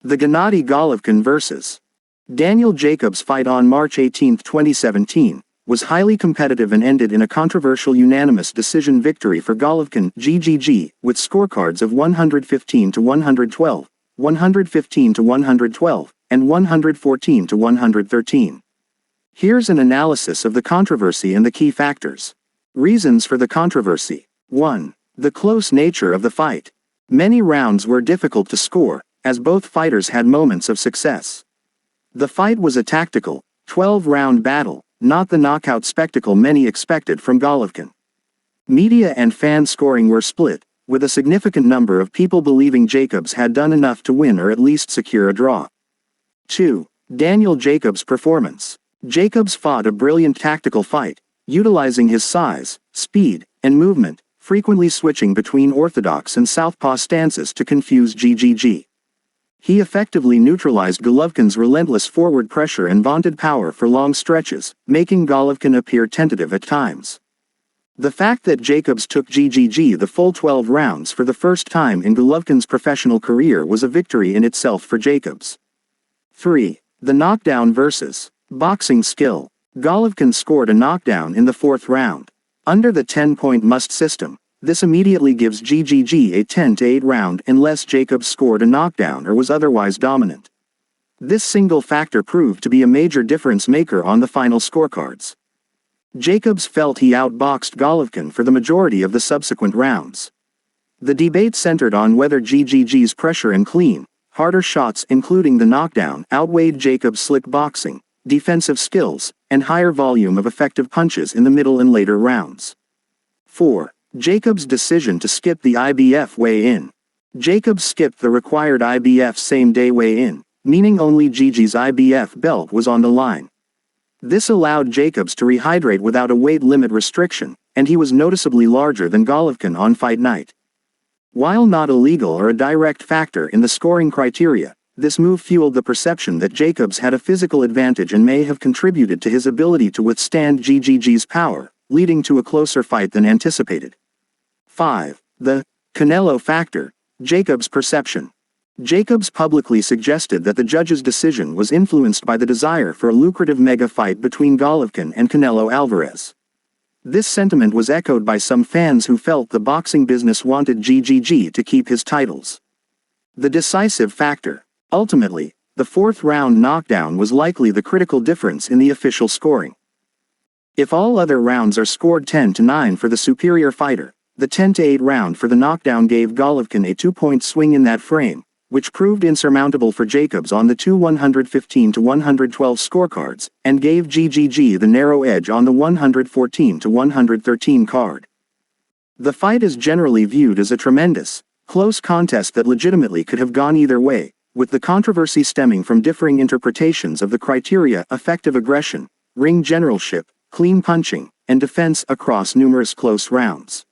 The Gennady Golovkin vs. Daniel Jacobs fight on March 18, 2017, was highly competitive and ended in a controversial unanimous decision victory for Golovkin (GGG) with scorecards of 115 to 112, 115 to 112, and 114 to 113. Here's an analysis of the controversy and the key factors. Reasons for the controversy. 1. The close nature of the fight. Many rounds were difficult to score, as both fighters had moments of success. The fight was a tactical, 12-round battle, not the knockout spectacle many expected from Golovkin. Media and fan scoring were split, with a significant number of people believing Jacobs had done enough to win or at least secure a draw. 2. Daniel Jacobs' performance. Jacobs fought a brilliant tactical fight, utilizing his size, speed, and movement, frequently switching between orthodox and southpaw stances to confuse GGG. He effectively neutralized Golovkin's relentless forward pressure and vaunted power for long stretches, making Golovkin appear tentative at times. The fact that Jacobs took GGG the full 12 rounds for the first time in Golovkin's professional career was a victory in itself for Jacobs. 3. The knockdown versus boxing skill. Golovkin scored a knockdown in the 4th round. Under the 10-point must system, this immediately gives GGG a 10-8 round unless Jacobs scored a knockdown or was otherwise dominant. This single factor proved to be a major difference maker on the final scorecards. Jacobs felt he outboxed Golovkin for the majority of the subsequent rounds. The debate centered on whether GGG's pressure and clean, harder shots including the knockdown outweighed Jacobs' slick boxing, defensive skills, and higher volume of effective punches in the middle and later rounds. 4. Jacobs' decision to skip the IBF weigh-in. Jacobs skipped the required IBF same-day weigh-in, meaning only GG's IBF belt was on the line. This allowed Jacobs to rehydrate without a weight limit restriction, and he was noticeably larger than Golovkin on fight night. While not illegal or a direct factor in the scoring criteria, this move fueled the perception that Jacobs had a physical advantage and may have contributed to his ability to withstand GGG's power, leading to a closer fight than anticipated. 5. The Canelo factor. Jacobs' perception. Jacobs publicly suggested that the judge's decision was influenced by the desire for a lucrative mega fight between Golovkin and Canelo Alvarez. This sentiment was echoed by some fans who felt the boxing business wanted GGG to keep his titles. The decisive factor. Ultimately, the 4th-round knockdown was likely the critical difference in the official scoring. If all other rounds are scored 10-9 for the superior fighter, the 10-8 round for the knockdown gave Golovkin a 2-point swing in that frame, which proved insurmountable for Jacobs on the two 115-112 scorecards, and gave GGG the narrow edge on the 114-113 card. The fight is generally viewed as a tremendous, close contest that legitimately could have gone either way, with the controversy stemming from differing interpretations of the criteria: effective aggression, ring generalship, clean punching, and defense across numerous close rounds.